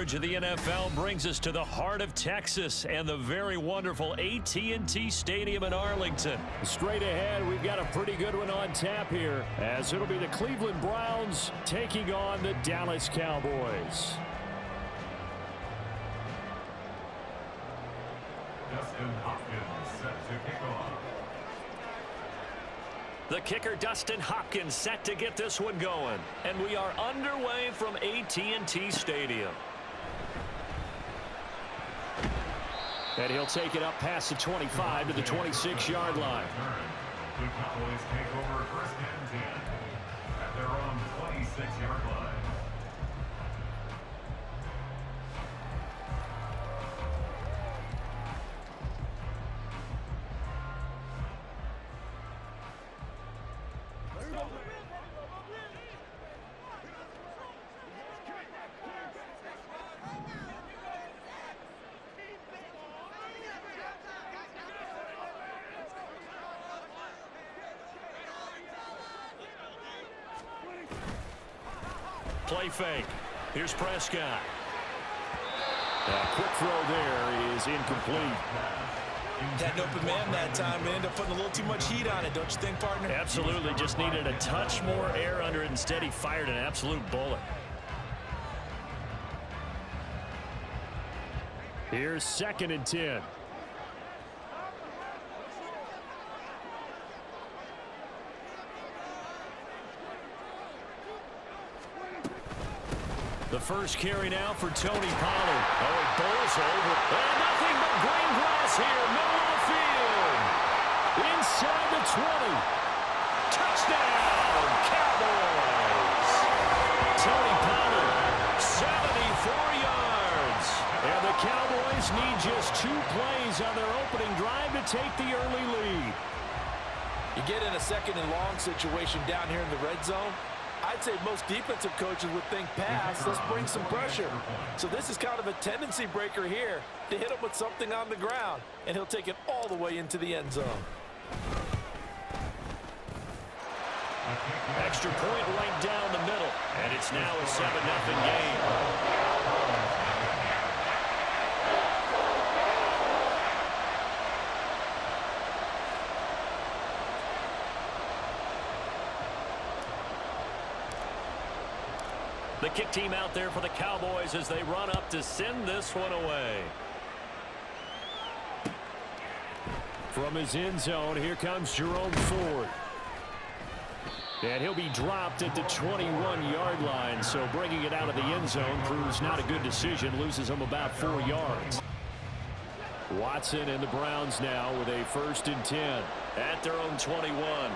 coverage of the NFL brings us to the heart of Texas and the very wonderful AT&T Stadium in Arlington. Straight ahead, we've got a pretty good one on tap here, as it'll be the Cleveland Browns taking on the Dallas Cowboys. Dustin Hopkins set to kick off. The kicker, Dustin Hopkins, set to get this one going. And we are underway from AT&T Stadium. And he'll take it up past the 25 to the 26-yard line. The Cowboys take over first and 10 at their own 26-yard line. Play fake. Here's Prescott. A quick throw there is incomplete. Had an open man that time, but ended up putting a little too much heat on it, don't you think, partner? Absolutely. Just needed a touch more air under it. Instead, he fired an absolute bullet. Here's 2nd and 10. The first carry now for Tony Pollard. Oh, it bowls over. And nothing but green grass here, middle of the field. Inside the 20. Touchdown, Cowboys. Tony Pollard, 74 yards. And the Cowboys need just 2 plays on their opening drive to take the early lead. You get in a 2nd and long situation down here in the red zone, I'd say most defensive coaches would think pass, let's bring some pressure. So this is kind of a tendency breaker here to hit him with something on the ground, and he'll take it all the way into the end zone. Extra point right down the middle, and it's now a 7-0 game. The kick team out there for the Cowboys as they run up to send this one away. From his end zone, here comes Jerome Ford. And he'll be dropped at the 21-yard line, so bringing it out of the end zone proves not a good decision, loses him about 4 yards. Watson and the Browns now with a 1st and 10. At their own 21.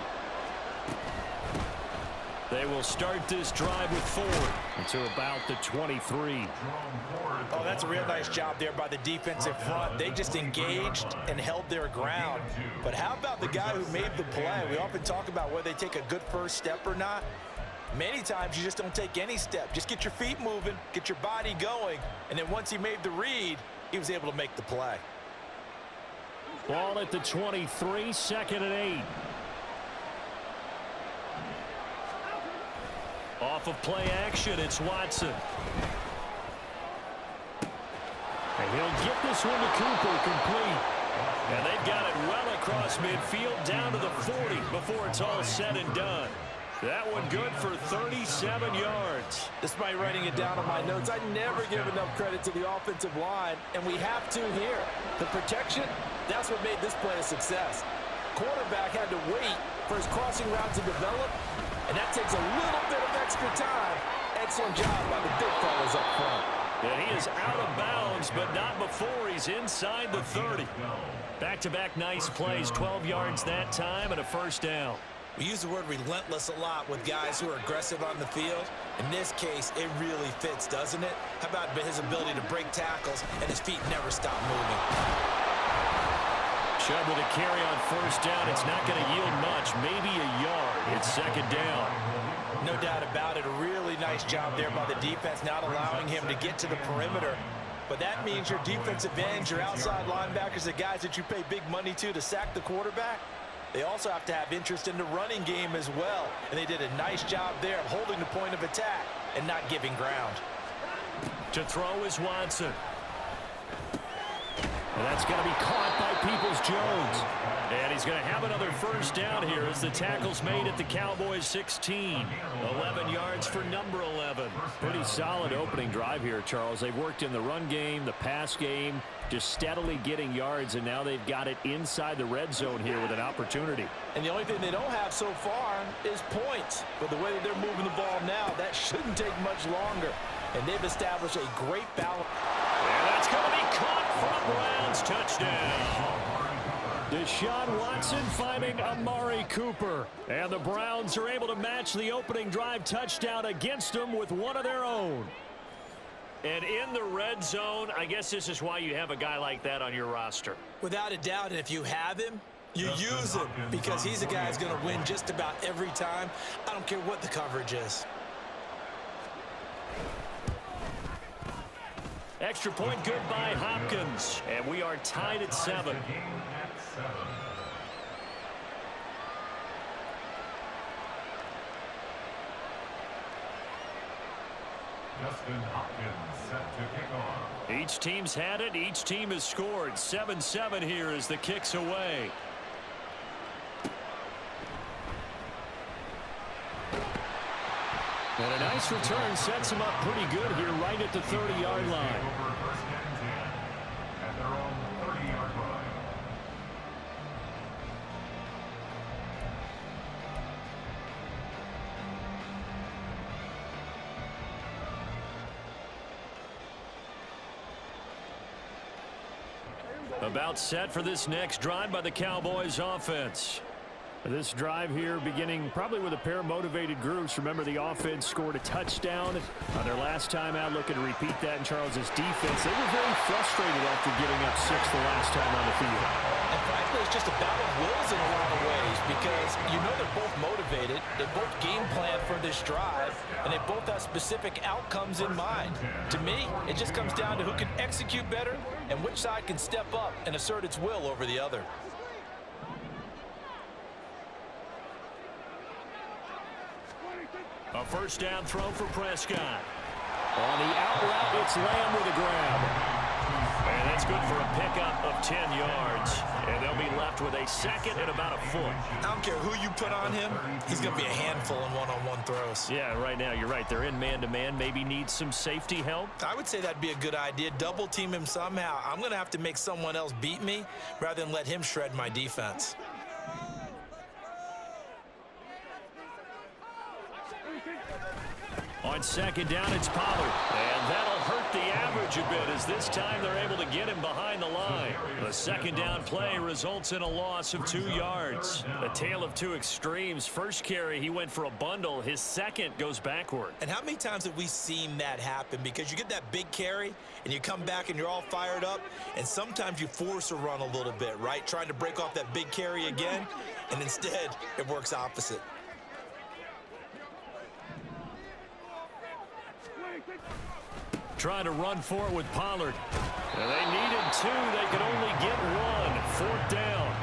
They will start this drive with Ford to about the 23. Oh, that's a real nice job there by the defensive front. They just engaged and held their ground. But how about the guy who made the play? We often talk about whether they take a good first step or not. Many times you just don't take any step. Just get your feet moving, get your body going, and then once he made the read, he was able to make the play. Ball at the 23, 2nd and 8. Off of play action, it's Watson. And he'll get this one to Cooper, complete. And they've got it well across midfield down to the 40 before it's all said and done. That one good for 37 yards. Despite writing it down on my notes, I never give enough credit to the offensive line, and we have to here. The protection, that's what made this play a success. Quarterback had to wait for his crossing route to develop, and that takes a little bit of extra time. Excellent job by the big fellas up front. And he is out of bounds, but not before he's inside the 30. Back-to-back nice plays, 12 yards that time and a 1st down. We use the word relentless a lot with guys who are aggressive on the field. In this case, it really fits, doesn't it? How about his ability to break tackles and his feet never stop moving? Chubb with a carry on 1st down. It's not going to yield much, maybe a yard. It's 2nd down. No doubt about it. A really nice job there by the defense, not allowing him to get to the perimeter. But that means your defensive ends, your outside linebackers, the guys that you pay big money to sack the quarterback, they also have to have interest in the running game as well. And they did a nice job there of holding the point of attack and not giving ground. To throw is Watson. And that's going to be caught by Peoples-Jones. And he's going to have another first down here as the tackle's made at the Cowboys 16. 11 yards for number 11. Pretty solid opening drive here, Charles. They've worked in the run game, the pass game, just steadily getting yards, and now they've got it inside the red zone here with an opportunity. And the only thing they don't have so far is points. But the way that they're moving the ball now, that shouldn't take much longer. And they've established a great balance. And that's going to be caught for a Browns touchdown. Deshaun Watson finding Amari Cooper. And the Browns are able to match the opening drive touchdown against them with one of their own. And in the red zone, I guess this is why you have a guy like that on your roster. Without a doubt, and if you have him, you use him because he's a guy who's going to win just about every time. I don't care what the coverage is. Extra point good by Hopkins. And we are tied at 7. Justin Hopkins set to kick off. Each team's had it. Each team has scored. 7-7 here as the kick's away. And a nice return sets him up pretty good here right at the 30-yard line. At their own 30-yard line. About set for this next drive by the Cowboys offense. This drive here beginning probably with a pair of motivated groups. Remember, the offense scored a touchdown on their last time out, looking to repeat that in Charles's defense. They were very frustrated after giving up 6 the last time on the field. And frankly, it's just a battle of wills in a lot of ways because you know they're both motivated. They both game plan for this drive, and they both have specific outcomes in mind. To me, it just comes down to who can execute better and which side can step up and assert its will over the other. A first down throw for Prescott. On the out route, it's Lamb with a grab. And that's good for a pickup of 10 yards. And they'll be left with a second and about a foot. I don't care who you put on him, he's going to be a handful in one-on-one throws. Yeah, right now, you're right. They're in man-to-man. Maybe needs some safety help. I would say that'd be a good idea. Double team him somehow. I'm going to have to make someone else beat me rather than let him shred my defense. On second down, it's Pollard. And that'll hurt the average a bit as this time they're able to get him behind the line. The second down play results in a loss of 2 yards. A tale of two extremes. First carry, he went for a bundle. His second goes backward. And how many times have we seen that happen? Because you get that big carry, and you come back and you're all fired up, and sometimes you force a run a little bit, right? Trying to break off that big carry again, and instead it works opposite. Trying to run for it with Pollard. And they needed 2. They could only get 1. 4th down.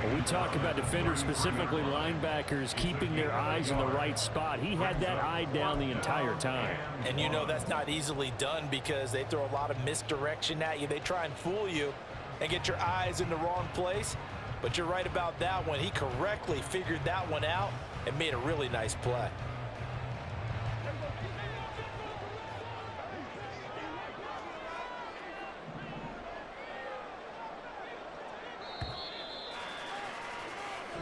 When we talk about defenders, specifically linebackers, keeping their eyes in the right spot, he had that eye down the entire time. And you know that's not easily done because they throw a lot of misdirection at you. They try and fool you and get your eyes in the wrong place. But you're right about that one. He correctly figured that one out and made a really nice play.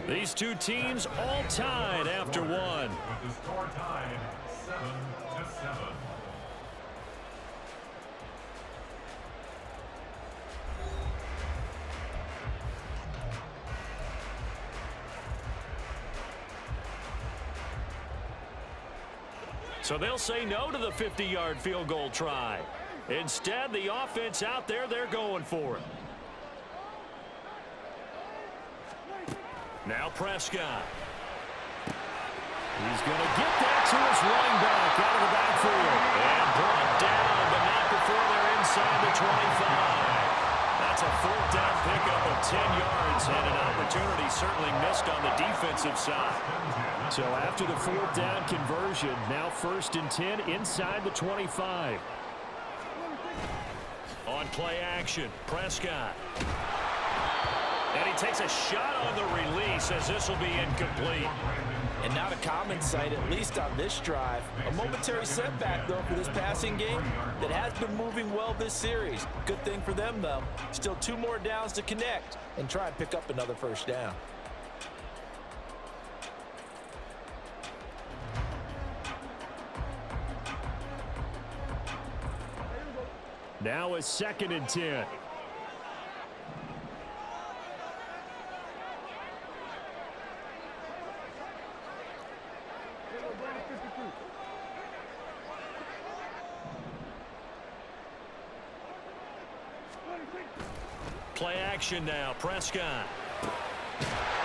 These two teams all tied after 1. With the score tied 7-7. So they'll say no to the 50-yard field goal try. Instead, the offense out there, they're going for it. Now Prescott. He's going to get that to his running back out of the backfield. And brought down, but not before they're inside the 25. That's a 4th down pickup of 10 yards and an opportunity certainly missed on the defensive side. So after the 4th down conversion, now 1st and 10 inside the 25. On play action, Prescott. And he takes a shot on the release as this will be incomplete. And not a common sight, at least on this drive. A momentary setback, though, for this passing game that has been moving well this series. Good thing for them, though. Still 2 more downs to connect and try and pick up another first down. Now a 2nd and 10. Play action now, Prescott.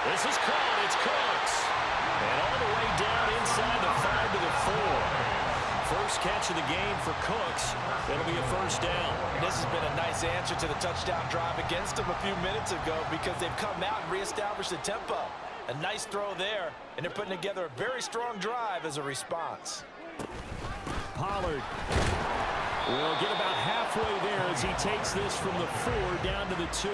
This is caught, it's Cooks. And all the way down inside the 5 to the 4. First catch of the game for Cooks. It'll be a first down. This has been a nice answer to the touchdown drive against them a few minutes ago because they've come out and reestablished the tempo. A nice throw there, and they're putting together a very strong drive as a response. Pollard will get about halfway there as he takes this from the 4 down to the 2.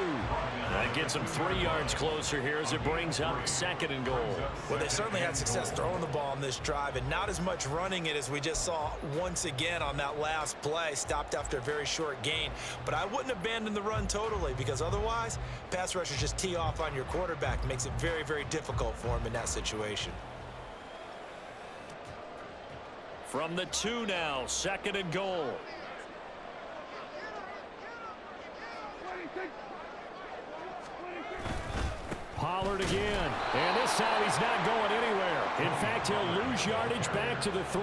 That gets him 3 yards closer here as it brings up 2nd and goal. Well, they certainly had success throwing the ball on this drive and not as much running it as we just saw once again on that last play. Stopped after a very short gain. But I wouldn't abandon the run totally because otherwise, pass rushers just tee off on your quarterback. It makes it very, very difficult for him in that situation. From the 2 now, 2nd and goal. Pollard again, and this time he's not going anywhere. In fact, he'll lose yardage back to the 3.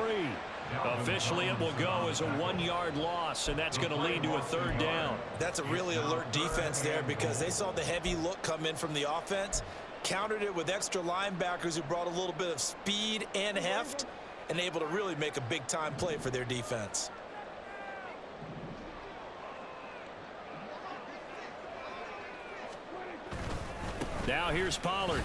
Officially, it will go as a 1-yard loss, and that's going to lead to a 3rd down. That's a really alert defense there because they saw the heavy look come in from the offense, countered it with extra linebackers who brought a little bit of speed and heft, and able to really make a big-time play for their defense. Now here's Pollard.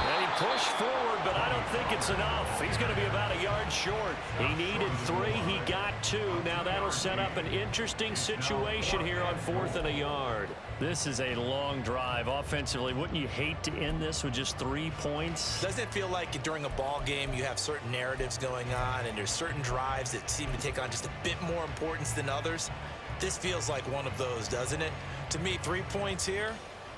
And he pushed forward, but I don't think it's enough. He's going to be about a yard short. He needed 3. He got 2. Now that'll set up an interesting situation here on 4th and a yard. This is a long drive. Offensively, wouldn't you hate to end this with just 3 points? Doesn't it feel like during a ball game you have certain narratives going on and there's certain drives that seem to take on just a bit more importance than others? This feels like one of those, doesn't it? To me, 3 points here,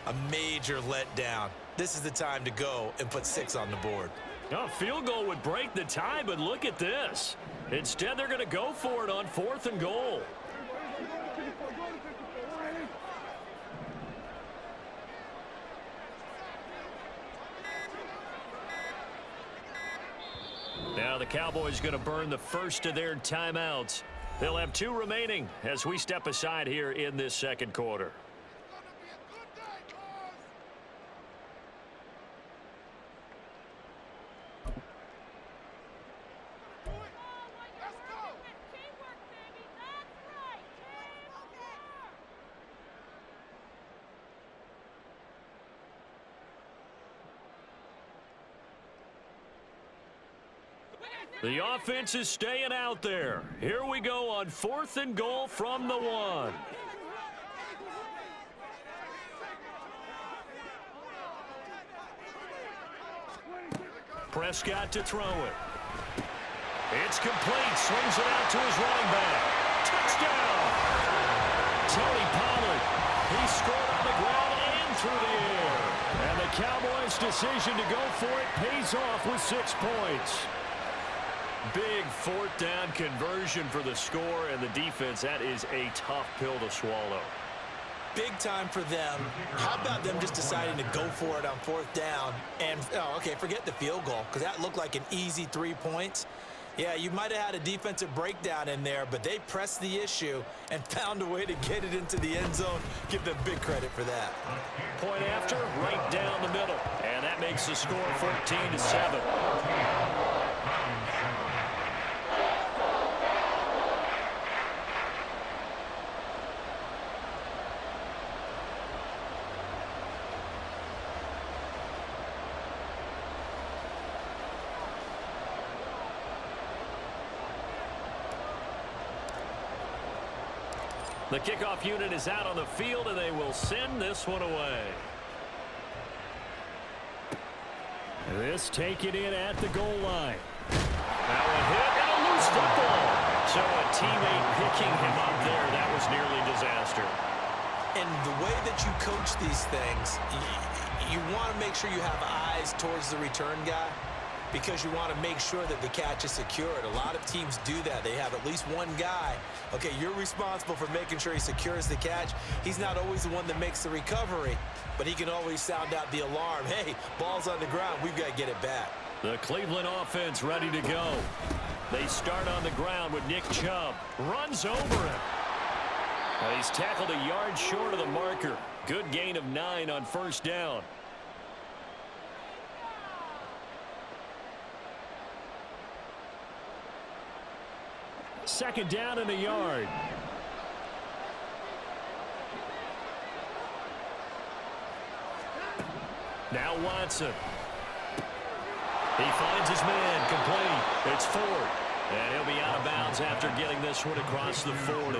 a major letdown. This is the time to go and put 6 on the board. A field goal would break the tie, but look at this. Instead, they're going to go for it on 4th and goal. Now the Cowboys going to burn the first of their timeouts. They'll have 2 remaining as we step aside here in this 2nd quarter. The offense is staying out there. Here we go on 4th and goal from the 1. Prescott to throw it. It's complete. Swings it out to his running back. Touchdown! Tony Pollard. He scored on the ground and through the air. And the Cowboys' decision to go for it pays off with 6 points. Big 4th down conversion for the score, and the defense, that is a tough pill to swallow. Big time for them. How about them just deciding to go for it on 4th down? And, okay, forget the field goal, because that looked like an easy 3 points. Yeah, you might have had a defensive breakdown in there, but they pressed the issue and found a way to get it into the end zone. Give them big credit for that. Point after, right down the middle. And that makes the score 14-7. The kickoff unit is out on the field, and they will send this one away. This taken in at the goal line. Now a hit and a loose football. So a teammate picking him up there, that was nearly disaster. And the way that you coach these things, you want to make sure you have eyes towards the return guy because you want to make sure that the catch is secured. A lot of teams do that. They have at least one guy. Okay, you're responsible for making sure he secures the catch. He's not always the one that makes the recovery, but he can always sound out the alarm. Hey, ball's on the ground. We've got to get it back. The Cleveland offense ready to go. They start on the ground with Nick Chubb. Runs over him. He's tackled a yard short of the marker. Good gain of 9 on first down. Second down and a yard. Now Watson. He finds his man complete. It's Ford. And he'll be out of bounds after getting this one across the 40.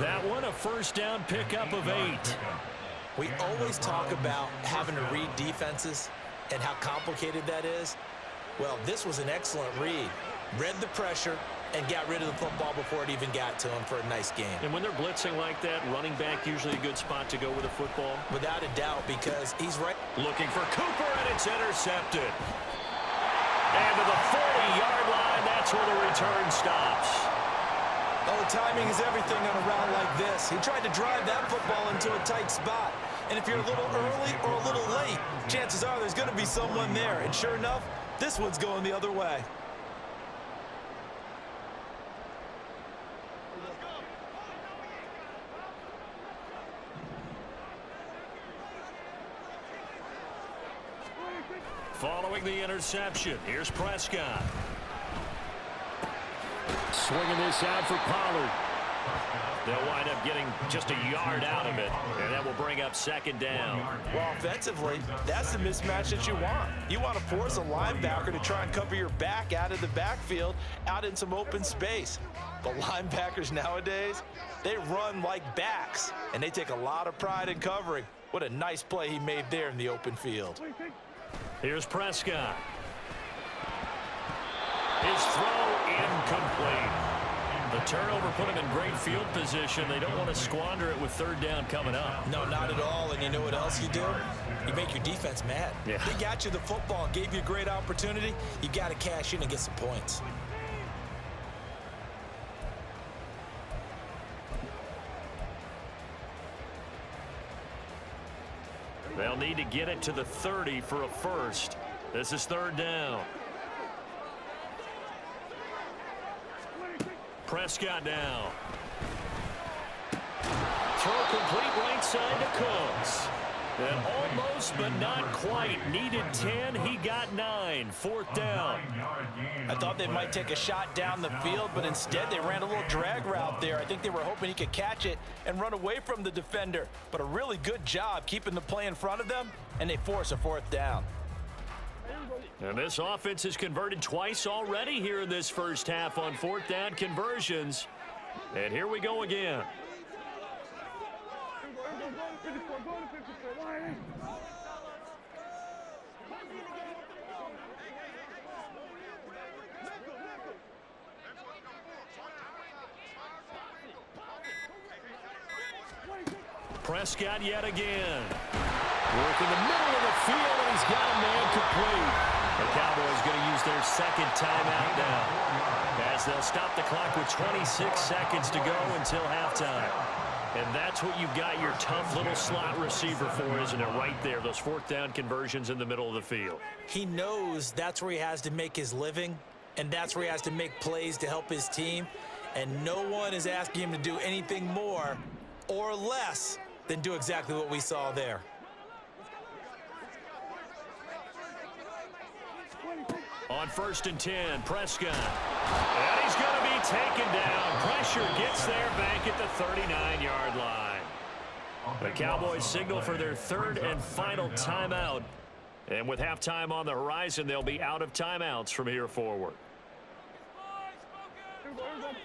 That one a first down pickup of 8. We always talk about having to read defenses and how complicated that is. Well, this was an excellent read. Read the pressure and got rid of the football before it even got to him for a nice game. And when they're blitzing like that, running back usually a good spot to go with a football? Without a doubt, because he's right. Looking for Cooper, and it's intercepted. And to the 40-yard line, that's where the return stops. Oh, timing is everything on a route like this. He tried to drive that football into a tight spot. And if you're a little early or a little late, chances are there's going to be someone there. And sure enough, this one's going the other way. Following the interception, here's Prescott. Swinging this out for Pollard. They'll wind up getting just a yard out of it, and that will bring up second down. Well, offensively, that's the mismatch that you want. You want to force a linebacker to try and cover your back out of the backfield, out in some open space. But linebackers nowadays, they run like backs, and they take a lot of pride in covering. What a nice play he made there in the open field. Here's Prescott. His throw incomplete. The turnover put him in great field position. They don't want to squander it with third down coming up. No, not at all. And you know what else you do? You make your defense mad. Yeah. They got you the football, gave you a great opportunity. You got to cash in and get some points. They'll need to get it to the 30 for a first. This is third down. Prescott now. Throw complete right side to Cooks. And almost but not quite. Needed 10. He got 9. Fourth down. I thought they might take a shot down the field, but instead they ran a little drag route there. I think they were hoping he could catch it and run away from the defender. But a really good job keeping the play in front of them, and they force a fourth down. And this offense has converted twice already here in this first half on fourth down conversions. And here we go again. Prescott yet again. Working the middle of the field, and he's got a man complete. The Cowboys going to use their second timeout now, as they'll stop the clock with 26 seconds to go until halftime. And that's what you've got your tough little slot receiver for, isn't it? Right there, those fourth down conversions in the middle of the field. He knows that's where he has to make his living, and that's where he has to make plays to help his team. And no one is asking him to do anything more or less than do exactly what we saw there. On 1st and 10, Prescott. And he's going to be taken down. Pressure gets there back at the 39-yard line. The Cowboys signal for their third and final timeout. And with halftime on the horizon, they'll be out of timeouts from here forward.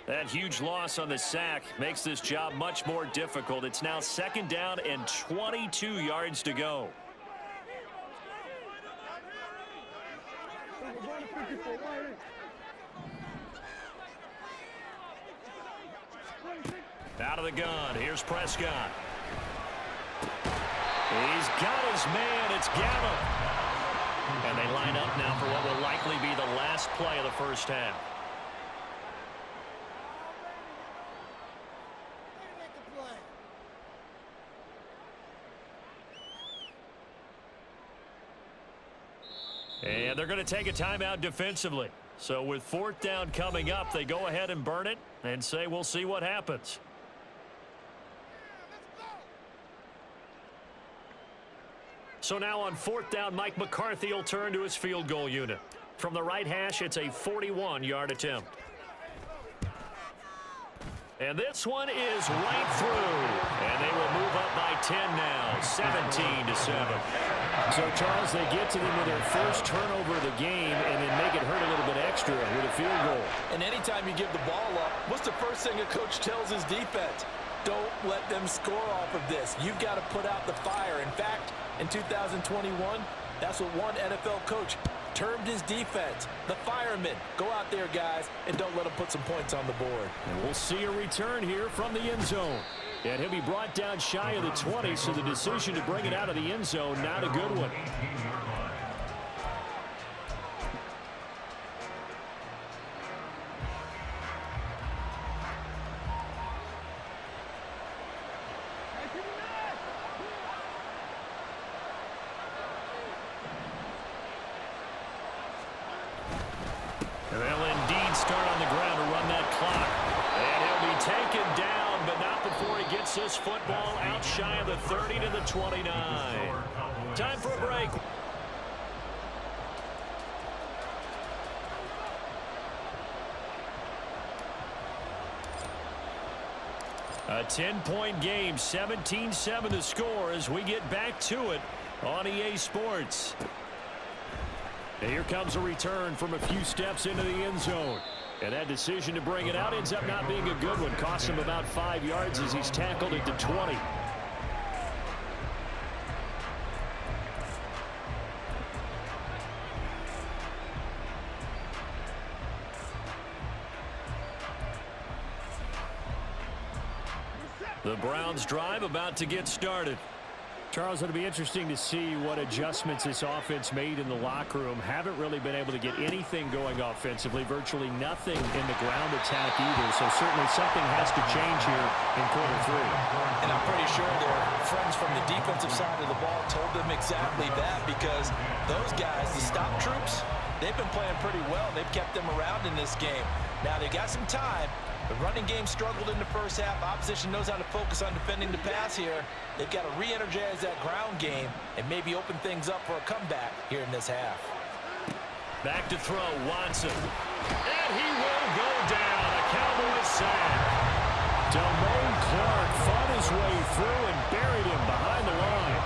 That huge loss on the sack makes this job much more difficult. It's now 2nd down and 22 yards to go. Out of the gun. Here's Prescott. He's got his man. It's Gallup. And they line up now for what will likely be the last play of the first half. And they're going to take a timeout defensively. So with 4th down coming up, they go ahead and burn it and say we'll see what happens. So now on 4th down, Mike McCarthy will turn to his field goal unit. From the right hash, it's a 41-yard attempt. And this one is right through. And they will move up by 10 now, 17-7. So, Charles, they get to them with their first turnover of the game and then make it hurt a little bit extra with a field goal. And anytime you give the ball up, what's the first thing a coach tells his defense? Don't let them score off of this. You've got to put out the fire. In fact, in 2021, that's what one NFL coach termed his defense, the firemen. Go out there, guys, and don't let them put some points on the board. And we'll see a return here from the end zone. And he'll be brought down shy of the 20, so the decision to bring it out of the end zone, not a good one. They'll indeed start on the ground to run that clock. And he'll be taken down, but not before he gets this football out shy of the 30 to the 29. Time for a break. A 10-point game, 17-7 the score as we get back to it on EA Sports. And here comes a return from a few steps into the end zone. And that decision to bring it out ends up not being a good one. Costs him about 5 yards as he's tackled at the 20. The Browns drive about to get started. Charles, it'll be interesting to see what adjustments this offense made in the locker room. Haven't really been able to get anything going offensively, virtually nothing in the ground attack either. So certainly something has to change here in quarter 3. And I'm pretty sure their friends from the defensive side of the ball told them exactly that, because those guys, the stop troops, they've been playing pretty well. They've kept them around in this game. Now they got some time. The running game struggled in the first half. Opposition knows how to focus on defending the pass here. They've got to re-energize that ground game and maybe open things up for a comeback here in this half. Back to throw, Watson. And he will go down. A Cowboys sack. Damone Clark fought his way through and buried him behind the line.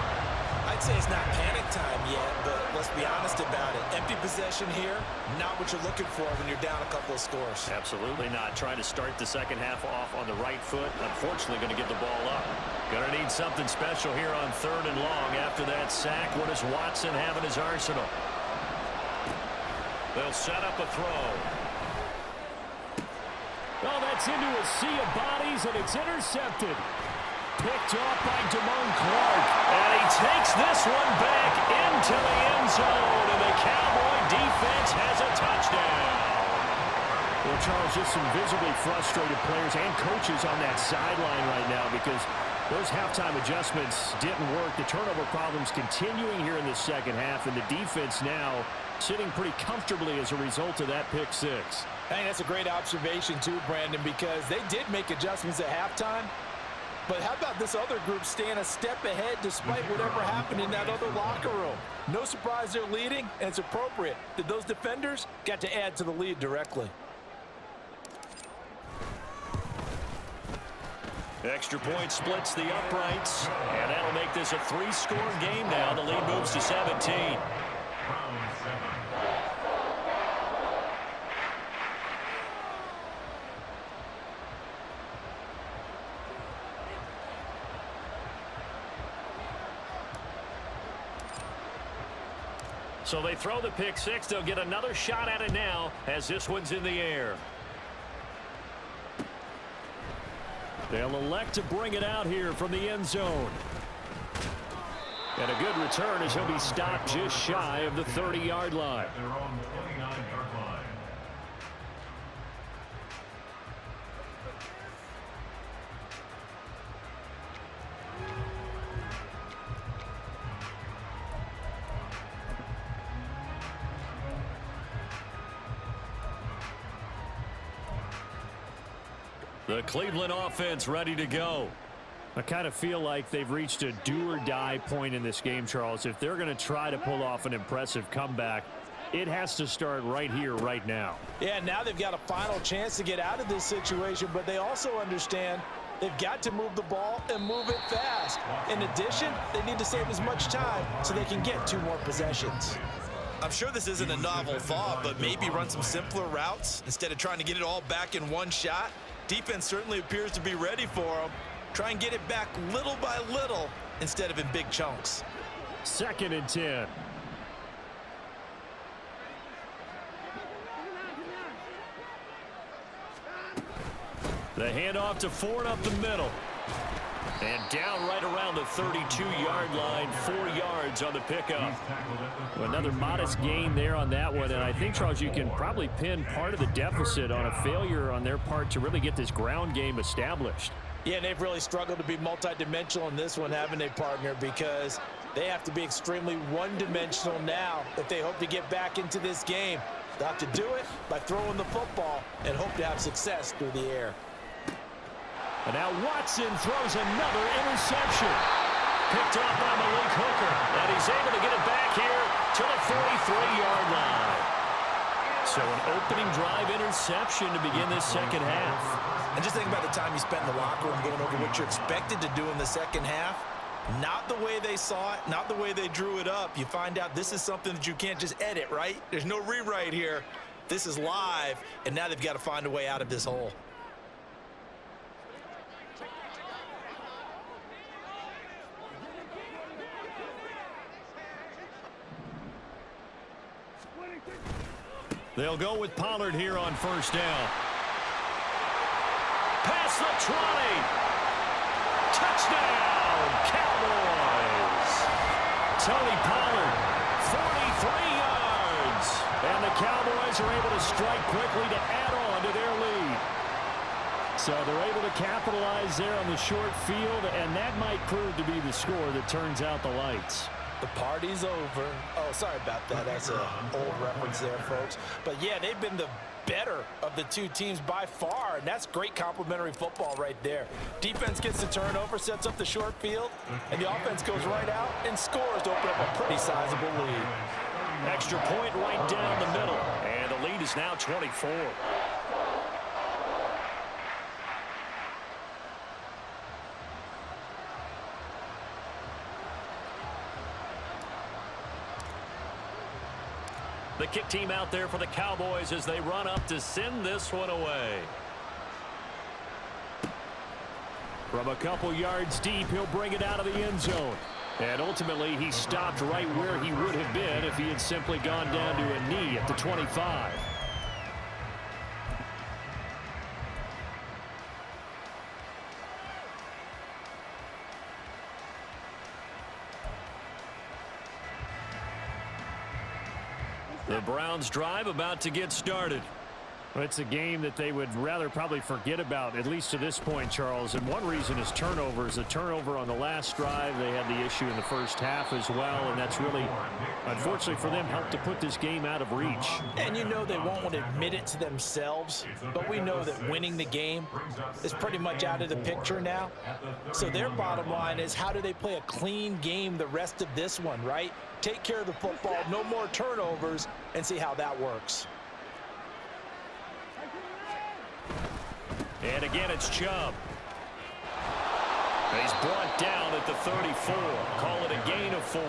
I'd say it's not panic time yet, but let's be honest about it. Empty possession here, not what you're looking for when you're down a couple of scores. Absolutely not. Trying to start the second half off on the right foot. Unfortunately, going to get the ball up. Going to need something special here on 3rd and long. After that sack, what does Watson have in his arsenal? They'll set up a throw. Well, that's into a sea of bodies, and it's intercepted. Picked off by Damone Clark. And he takes this one back into the end zone, and the Cowboy defense has a touchdown. Well, Charles, just some visibly frustrated players and coaches on that sideline right now because those halftime adjustments didn't work. The turnover problems continuing here in the second half, and the defense now sitting pretty comfortably as a result of that pick 6. I think that's a great observation too, Brandon, because they did make adjustments at halftime. But how about this other group staying a step ahead despite whatever happened in that other locker room? No surprise they're leading, and it's appropriate that those defenders got to add to the lead directly. Extra point splits the uprights, and that'll make this a 3-score game now. The lead moves to 17. So they throw the pick six. They'll get another shot at it now as this one's in the air. They'll elect to bring it out here from the end zone. And a good return as he'll be stopped just shy of the 30-yard line. They're on the 29-yard line. The Cleveland offense ready to go. I kind of feel like they've reached a do-or-die point in this game, Charles. If they're going to try to pull off an impressive comeback, it has to start right here, right now. Yeah, now they've got a final chance to get out of this situation, but they also understand they've got to move the ball and move it fast. In addition, they need to save as much time so they can get 2 more possessions. I'm sure this isn't a novel thought, but maybe run some simpler routes instead of trying to get it all back in one shot. Defense certainly appears to be ready for them. Try and get it back little by little instead of in big chunks. 2nd and 10. The handoff to Ford up the middle. And down right around the 32-yard line, 4 yards on the pickup. Another modest gain there on that one. And I think, Charles, you can probably pin part of the deficit on a failure on their part to really get this ground game established. Yeah, and they've really struggled to be multidimensional in this one, haven't they, partner? Because they have to be extremely one-dimensional now if they hope to get back into this game. They'll have to do it by throwing the football and hope to have success through the air. And now Watson throws another interception. Picked off by Malik Hooker. And he's able to get it back here to the 43-yard line. So an opening drive interception to begin this second half. And just think about the time you spent in the locker room going over what you're expected to do in the second half. Not the way they saw it, not the way they drew it up. You find out this is something that you can't just edit, right? There's no rewrite here. This is live, and now they've got to find a way out of this hole. They'll go with Pollard here on first down. Past the 20. Touchdown, Cowboys. Tony Pollard, 43 yards. And the Cowboys are able to strike quickly to add on to their lead. So they're able to capitalize there on the short field, and that might prove to be the score that turns out the lights. The party's over. Oh, sorry about that. That's an old reference there, folks. But, yeah, they've been the better of the two teams by far, and that's great complimentary football right there. Defense gets the turnover, sets up the short field, and the offense goes right out and scores to open up a pretty sizable lead. Extra point right down the middle, and the lead is now 24. The kick team out there for the Cowboys as they run up to send this one away. From a couple yards deep, he'll bring it out of the end zone. And ultimately, he stopped right where he would have been if he had simply gone down to a knee at the 25. The Browns drive about to get started. Well, it's a game that they would rather probably forget about, at least to this point, Charles. And one reason is turnovers. A turnover on the last drive. They had the issue in the first half as well, and that's really, unfortunately for them, helped to put this game out of reach. And you know they won't want to admit it to themselves, but we know that winning the game is pretty much out of the picture now. So their bottom line is, how do they play a clean game the rest of this one, right? Take care of the football, no more turnovers, and see how that works. And again, it's Chubb. He's brought down at the 34. Call it a gain of 4.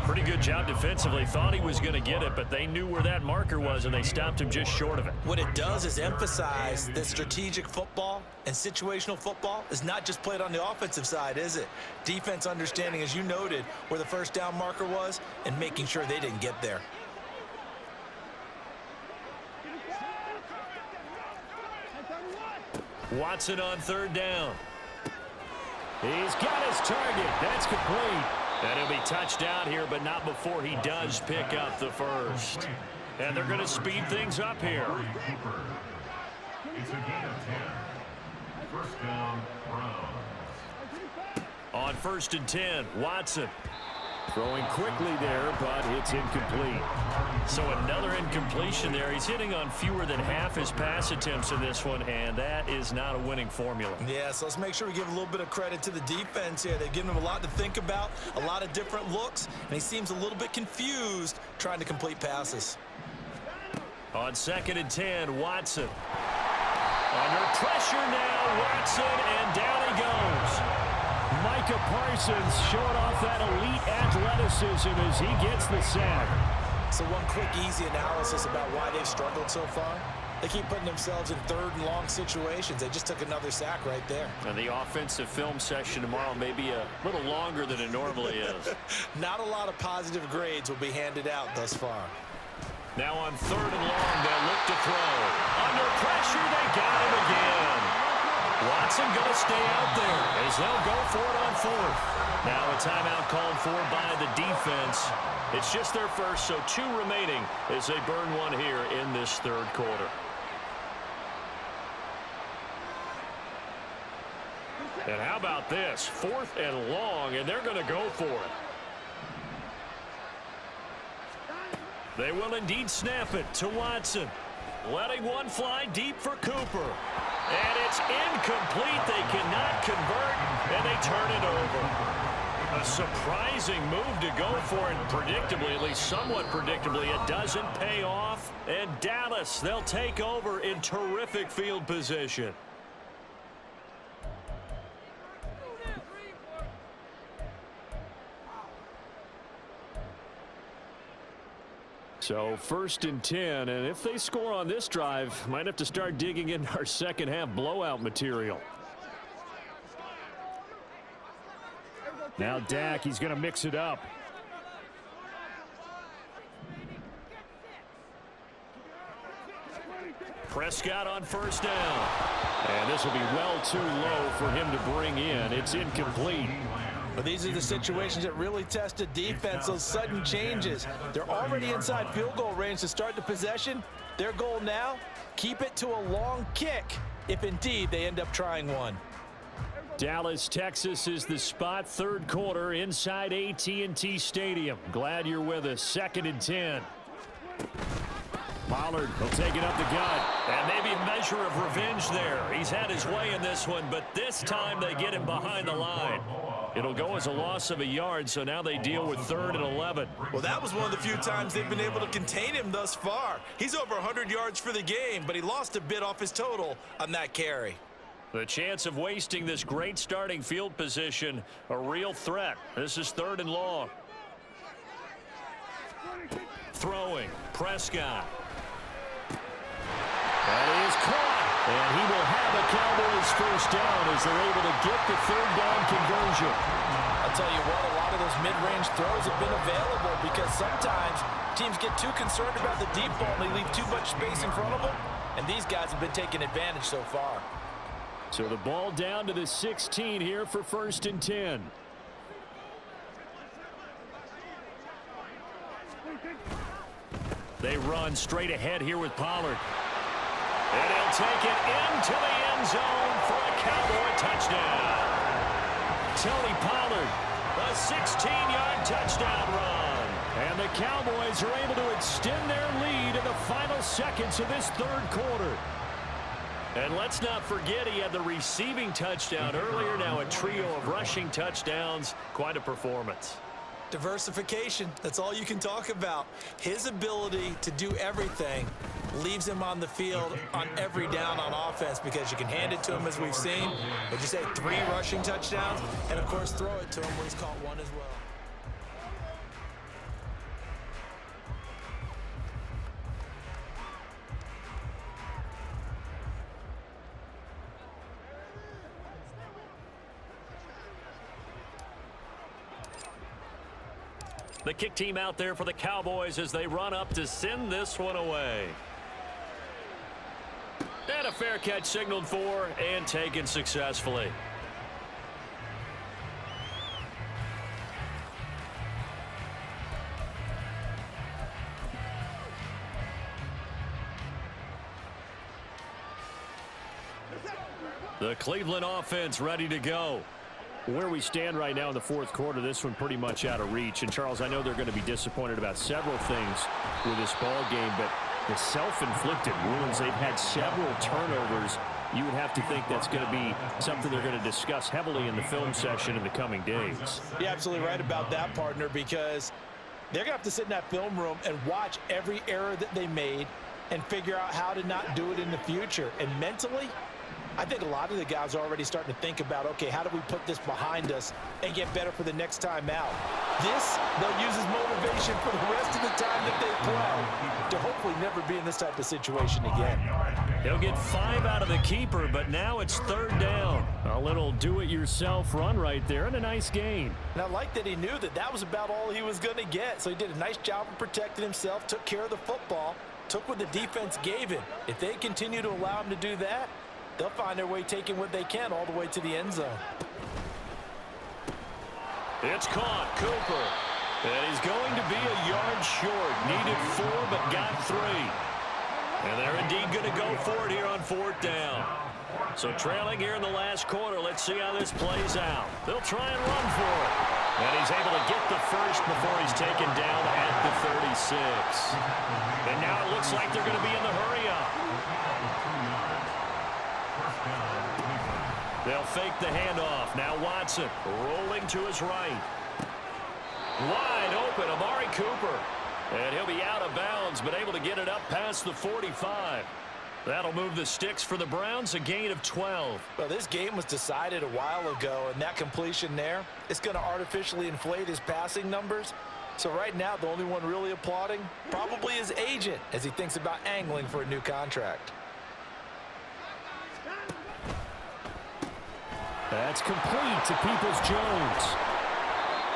Pretty good job defensively. Thought he was going to get it, but they knew where that marker was, and they stopped him just short of it. What it does is emphasize that strategic football and situational football is not just played on the offensive side, is it? Defense understanding, as you noted, where the first down marker was and making sure they didn't get there. Watson on third down. He's got his target. That's complete. And he'll be touched out here, but not before he does pick up the first. And they're going to speed things up here. It's a gain of 10. First down, Browns. On 1st and 10, Watson. Throwing quickly there, but it's incomplete. So another incompletion there. He's hitting on fewer than half his pass attempts in this one, and that is not a winning formula. Yeah, so let's make sure we give a little bit of credit to the defense here. They've given him a lot to think about, a lot of different looks, and he seems a little bit confused trying to complete passes. On 2nd and 10, Watson. Under pressure now, Watson, and down he goes. Micah Parsons showing off that elite athleticism as he gets the sack. So one quick, easy analysis about why they've struggled so far. They keep putting themselves in 3rd and long situations. They just took another sack right there. And the offensive film session tomorrow may be a little longer than it normally is. Not a lot of positive grades will be handed out thus far. Now on 3rd and long, they'll look to throw. Under pressure, they got him again. Watson going to stay out there as they'll go for it on 4th. Now a timeout called for by the defense. It's just their first, so 2 remaining as they burn one here in this 3rd quarter. And how about this? 4th and long, and they're going to go for it. They will indeed snap it to Watson. Letting one fly deep for Cooper. And it's incomplete. They cannot convert, and they turn it over. A surprising move to go for, and predictably, at least somewhat predictably, it doesn't pay off. And Dallas, they'll take over in terrific field position. So 1st and 10, and if they score on this drive, might have to start digging in our second half blowout material. Now Dak, he's going to mix it up. Prescott on 1st down. And this will be well too low for him to bring in. It's incomplete. But these are the situations that really test a defense, those sudden changes. They're already inside field goal range to start the possession. Their goal now, keep it to a long kick, if indeed they end up trying one. Dallas, Texas is the spot. 3rd quarter inside AT&T Stadium. Glad you're with us. 2nd and 10. Pollard will take it up the gut. And maybe a measure of revenge there. He's had his way in this one, but this time they get him behind the line. It'll go as a loss of a yard, so now they deal with 3rd and 11. Well, that was one of the few times they've been able to contain him thus far. He's over 100 yards for the game, but he lost a bit off his total on that carry. The chance of wasting this great starting field position, a real threat. This is 3rd and long. Throwing, Prescott. That is caught, and he will have a Cowboys 1st down as they're able to get the 3rd down conversion. I'll tell you what, a lot of those mid-range throws have been available because sometimes teams get too concerned about the deep ball and they leave too much space in front of them, and these guys have been taking advantage so far. So the ball down to the 16 here for 1st and 10. They run straight ahead here with Pollard. And he'll take it into the end zone for a Cowboy touchdown. Tony Pollard, a 16-yard touchdown run. And the Cowboys are able to extend their lead in the final seconds of this 3rd quarter. And let's not forget he had the receiving touchdown earlier. Now a trio of rushing touchdowns. Quite a performance. Diversification, that's all you can talk about. His ability to do everything leaves him on the field on every down on offense because you can hand it to him as we've seen. But you say 3 rushing touchdowns and, of course, throw it to him when he's caught one as well. The kick team out there for the Cowboys as they run up to send this one away. And a fair catch signaled for and taken successfully. The Cleveland offense ready to go. Where we stand right now in the fourth quarter, this one pretty much out of reach. And, Charles, I know they're going to be disappointed about several things with this ball game, but the self-inflicted wounds, they've had several turnovers. You would have to think that's going to be something they're going to discuss heavily in the film session in the coming days. You're absolutely right about that, partner, because they're going to have to sit in that film room and watch every error that they made and figure out how to not do it in the future. And mentally, I think a lot of the guys are already starting to think about, okay, how do we put this behind us and get better for the next time out? This, they'll use as motivation for the rest of the time that they play to hopefully never be in this type of situation again. He'll get 5 out of the keeper, but now it's third down. A little do-it-yourself run right there and a nice gain. And I like that he knew that that was about all he was going to get. So he did a nice job of protecting himself, took care of the football, took what the defense gave him. If they continue to allow him to do that, they'll find their way taking what they can all the way to the end zone. It's caught. Cooper. And he's going to be a yard short. Needed 4, but got 3. And they're indeed going to go for it here on fourth down. So trailing here in the last quarter. Let's see how this plays out. They'll try and run for it. And he's able to get the first before he's taken down at the 36. And now it looks like they're going to be in the hurry-up. They'll fake the handoff. Now Watson rolling to his right. Wide open, Amari Cooper. And he'll be out of bounds, but able to get it up past the 45. That'll move the sticks for the Browns, a gain of 12. Well, this game was decided a while ago, and that completion there, it's going to artificially inflate his passing numbers. So right now, the only one really applauding probably his agent as he thinks about angling for a new contract. That's complete to Peoples-Jones.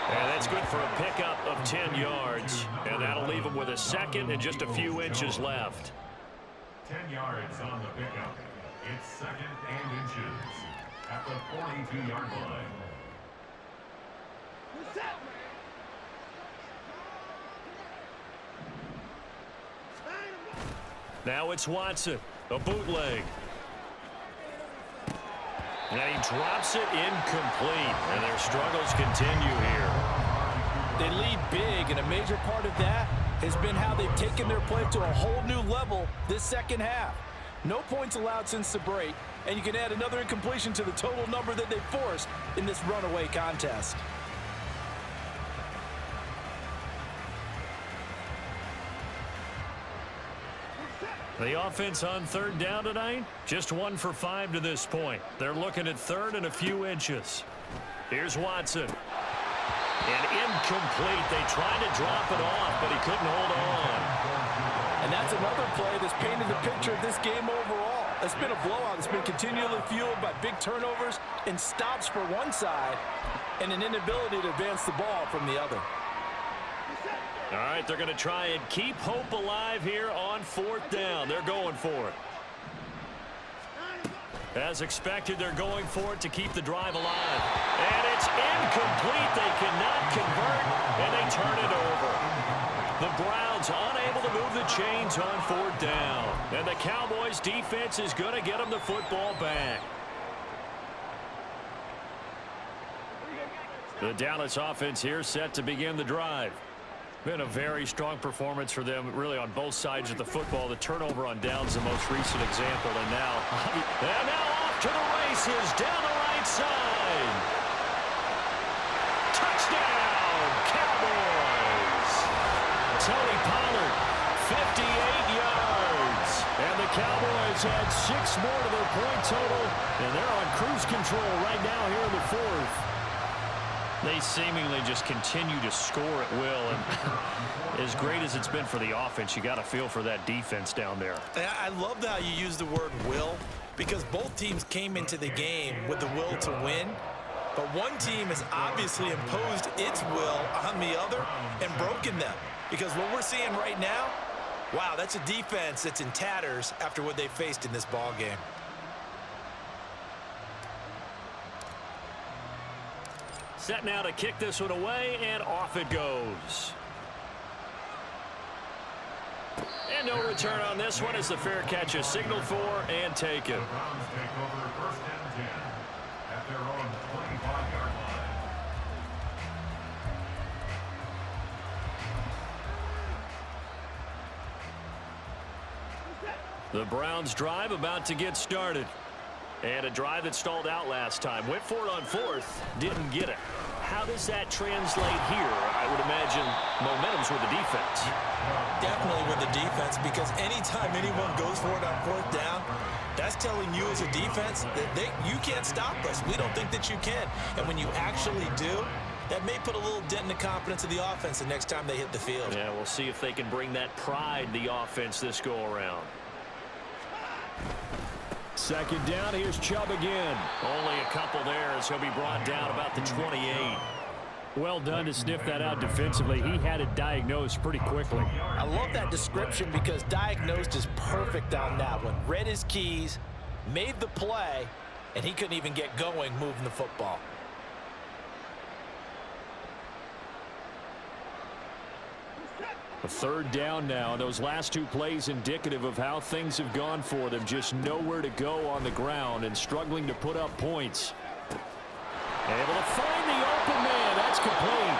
And that's good for a pickup of 10 yards. And that'll leave him with a second and just a few inches left. 10 yards on the pickup. It's second and inches at the 42-yard line. Now it's Watson, a bootleg. And he drops it incomplete. And their struggles continue here. They lead big, and a major part of that has been how they've taken their play to a whole new level this second half. No points allowed since the break, and you can add another incompletion to the total number that they forced in this runaway contest. The offense on third down tonight, just 1 for 5 to this point. They're looking at third and a few inches. Here's Watson. And incomplete. They tried to drop it off, but he couldn't hold on. And that's another play that's painted the picture of this game overall. It's been a blowout. It's been continually fueled by big turnovers and stops for one side and an inability to advance the ball from the other. All right, they're going to try and keep hope alive here on fourth down. They're going for it. As expected, they're going for it to keep the drive alive. And it's incomplete. They cannot convert, and they turn it over. The Browns unable to move the chains on fourth down. And the Cowboys defense is going to get them the football back. The Dallas offense here set to begin the drive. Been a very strong performance for them, really, on both sides of the football. The turnover on downs, the most recent example. And now off to the races down the right side. Touchdown, Cowboys. Tony Pollard, 58 yards. And the Cowboys add 6 more to their point total. And they're on cruise control right now here in the fourth. They seemingly just continue to score at will. And as great as it's been for the offense, you got to feel for that defense down there. I love how you use the word will, because both teams came into the game with the will to win. But one team has obviously imposed its will on the other and broken them. Because what we're seeing right now, wow, that's a defense that's in tatters after what they faced in this ball game. Set now to kick this one away, and off it goes. And no return on this one as the fair catch is signaled for and taken. The Browns take over 1st and 10 at their own 25-yard line. The Browns drive about to get started. And a drive that stalled out last time. Went for it on 4th, didn't get it. How does that translate here? I would imagine momentum's with the defense. Definitely with the defense, because anytime anyone goes for it on 4th down, that's telling you as a defense that you can't stop us. We don't think that you can. And when you actually do, that may put a little dent in the confidence of the offense the next time they hit the field. Yeah, we'll see if they can bring that pride the offense this go around. 2nd down, here's Chubb again. Only a couple there as he'll be brought down about the 28. Well done to sniff that out defensively. He had it diagnosed pretty quickly. I love that description because diagnosed is perfect on that one. Read his keys, made the play, and he couldn't even get going moving the football. A 3rd down now. Those last 2 plays indicative of how things have gone for them. Just nowhere to go on the ground and struggling to put up points. Able to find the open man. That's complete.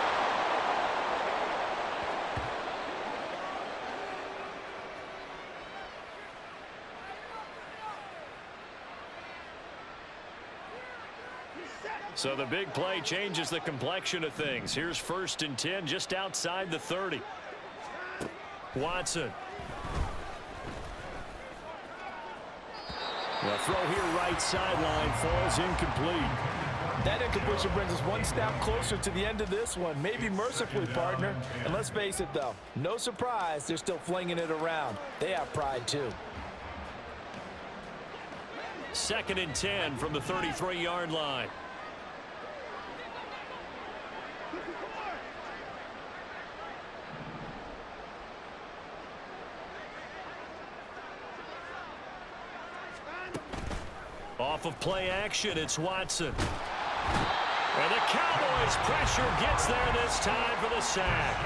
So the big play changes the complexion of things. Here's 1st and 10 just outside the 30. Watson. The throw here right sideline falls incomplete. That incompletion brings us one step closer to the end of this one. Maybe mercifully, partner. And let's face it, though, no surprise, they're still flinging it around. They have pride, too. 2nd and 10 from the 33-yard line. Off of play action, it's Watson. And the Cowboys pressure gets there this time for the sack.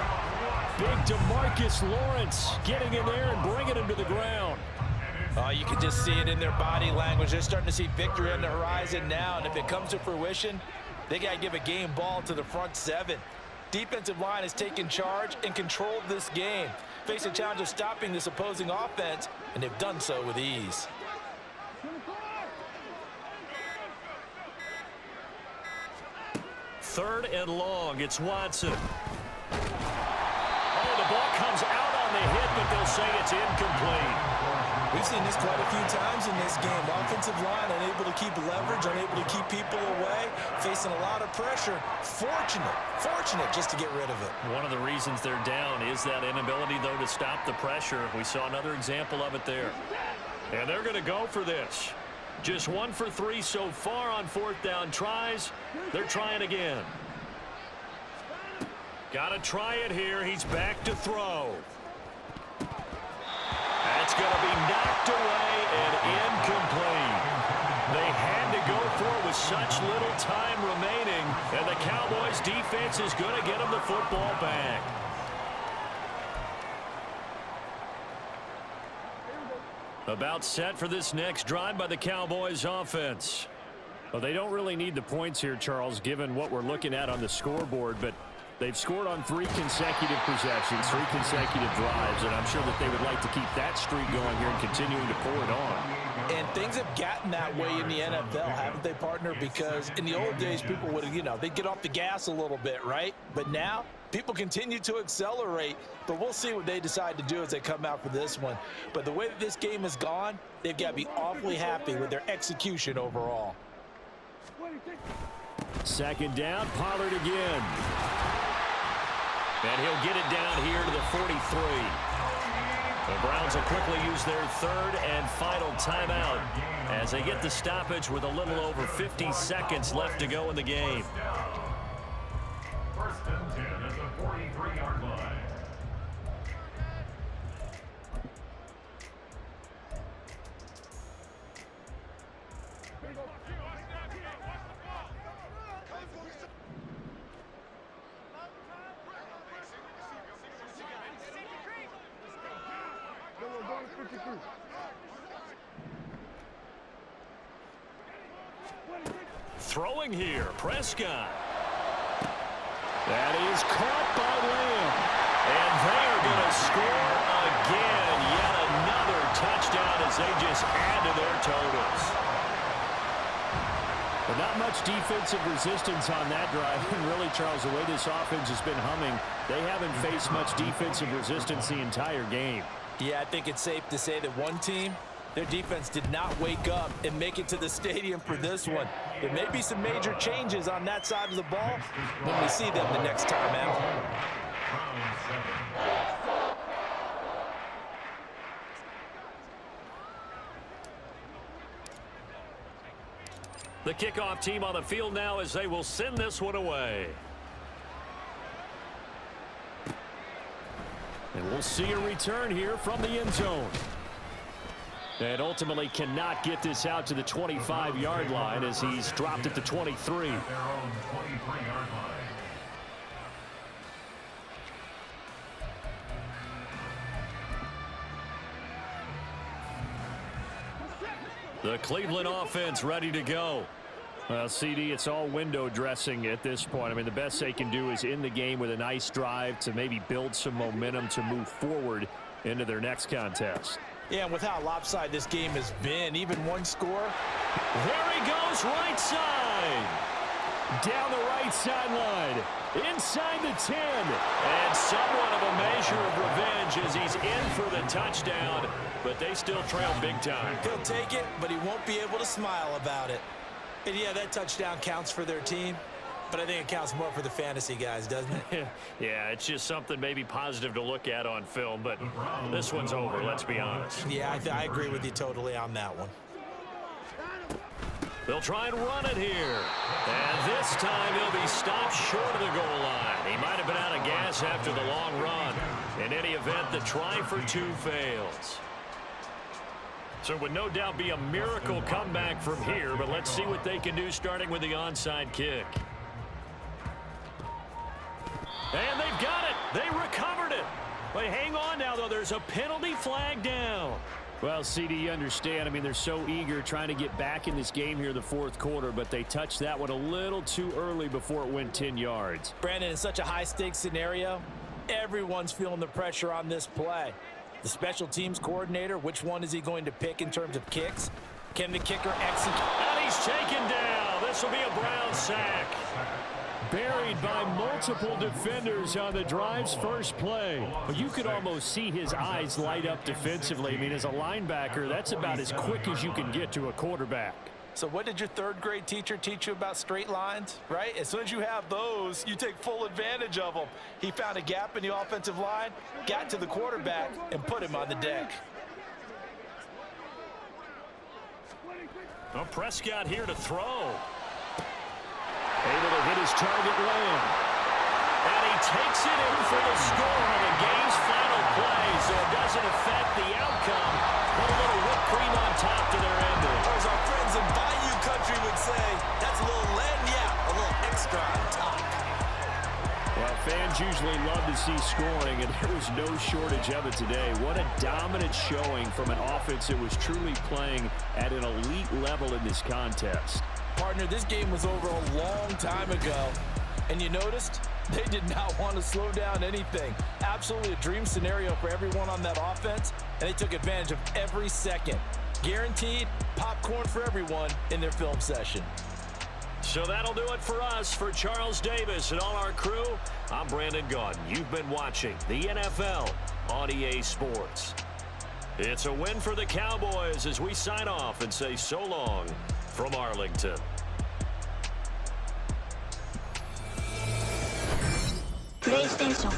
Big DeMarcus Lawrence getting in there and bringing him to the ground. Oh, you can just see it in their body language. They're starting to see victory on the horizon now, and if it comes to fruition, they got to give a game ball to the front 7. Defensive line has taken charge and controlled this game. Face a challenge of stopping this opposing offense, and they've done so with ease. Third and long, it's Watson. Oh, the ball comes out on the hit, but they'll say it's incomplete. We've seen this quite a few times in this game. Offensive line unable to keep leverage, unable to keep people away, facing a lot of pressure. Fortunate just to get rid of it. One of the reasons they're down is that inability, though, to stop the pressure. We saw another example of it there. And they're going to go for this. Just 1 for 3 so far on 4th down tries. They're trying again. Got to try it here. He's back to throw. That's going to be knocked away and incomplete. They had to go for it with such little time remaining, and the Cowboys defense is going to get them the football back. About set for this next drive by the Cowboys offense. Well, they don't really need the points here, Charles, given what we're looking at on the scoreboard, but they've scored on 3 consecutive possessions, 3 consecutive drives, and I'm sure that they would like to keep that streak going here and continuing to pour it on. And things have gotten that way in the NFL, haven't they, partner? Because in the old days, people would, they'd get off the gas a little bit, right? But now, people continue to accelerate, but we'll see what they decide to do as they come out for this one. But the way that this game has gone, they've got to be awfully happy with their execution overall. 2nd down, Pollard again. And he'll get it down here to the 43. The Browns will quickly use their third and final timeout as they get the stoppage with a little over 50 seconds left to go in the game. First and 10 at the 43-yard line. Throwing here, Prescott. That is caught by Lamb. And they are going to score again. Yet another touchdown as they just add to their totals. But not much defensive resistance on that drive. And really, Charles, the way this offense has been humming, they haven't faced much defensive resistance the entire game. Yeah, I think it's safe to say that one team, their defense did not wake up and make it to the stadium for this one. There may be some major changes on that side of the ball when we see them the next time out. The kickoff team on the field now as they will send this one away. And we'll see a return here from the end zone. And ultimately cannot get this out to the 25-yard line as he's dropped at the 23. Their own 23-yard line. The Cleveland offense ready to go. Well, CD, it's all window dressing at this point. I mean, the best they can do is in the game with a nice drive to maybe build some momentum to move forward into their next contest. Yeah, and with how lopsided this game has been, even one score. There he goes, right side. Down the right sideline. Inside the 10. And somewhat of a measure of revenge as he's in for the touchdown. But they still trail big time. He'll take it, but he won't be able to smile about it. And yeah, that touchdown counts for their team. But I think it counts more for the fantasy guys, doesn't it? Yeah, it's just something maybe positive to look at on film, but this one's over, let's be honest. Yeah, I agree with you totally on that one. They'll try and run it here. And this time he'll be stopped short of the goal line. He might have been out of gas after the long run. In any event, the try for two fails. So it would no doubt be a miracle comeback from here, but let's see what they can do starting with the onside kick. And they've got it. They recovered it. But hang on now, though. There's a penalty flag down. Well, CD, you understand. I mean, they're so eager trying to get back in this game here in the fourth quarter, but they touched that one a little too early before it went 10 yards. Brandon, in such a high-stakes scenario, everyone's feeling the pressure on this play. The special teams coordinator, which one is he going to pick in terms of kicks? Can the kicker execute? And he's taken down. This will be a Brown sack. Buried by multiple defenders on the drive's first play. But you could almost see his eyes light up defensively. I mean, as a linebacker, that's about as quick as you can get to a quarterback. So what did your third-grade teacher teach you about straight lines, right? As soon as you have those, you take full advantage of them. He found a gap in the offensive line, got to the quarterback, and put him on the deck. Well, Prescott here to throw. Able to hit his target Lamb. And he takes it in for the score on the game's final play, so it doesn't affect the outcome. Put a little whipped cream on top to their ending. Or as our friends in Bayou country would say, that's a little lagniappe, a little extra on top. Well, fans usually love to see scoring, and there was no shortage of it today. What a dominant showing from an offense that was truly playing at an elite level in this contest. Partner, this game was over a long time ago, and you noticed they did not want to slow down anything. Absolutely a dream scenario for everyone on that offense, and they took advantage of every second. Guaranteed popcorn for everyone in their film session. So that'll do it for us. For Charles Davis and all our crew, I'm Brandon Gaudin. You've been watching the NFL on EA Sports. It's a win for the Cowboys as we sign off and say so long from Arlington. PlayStation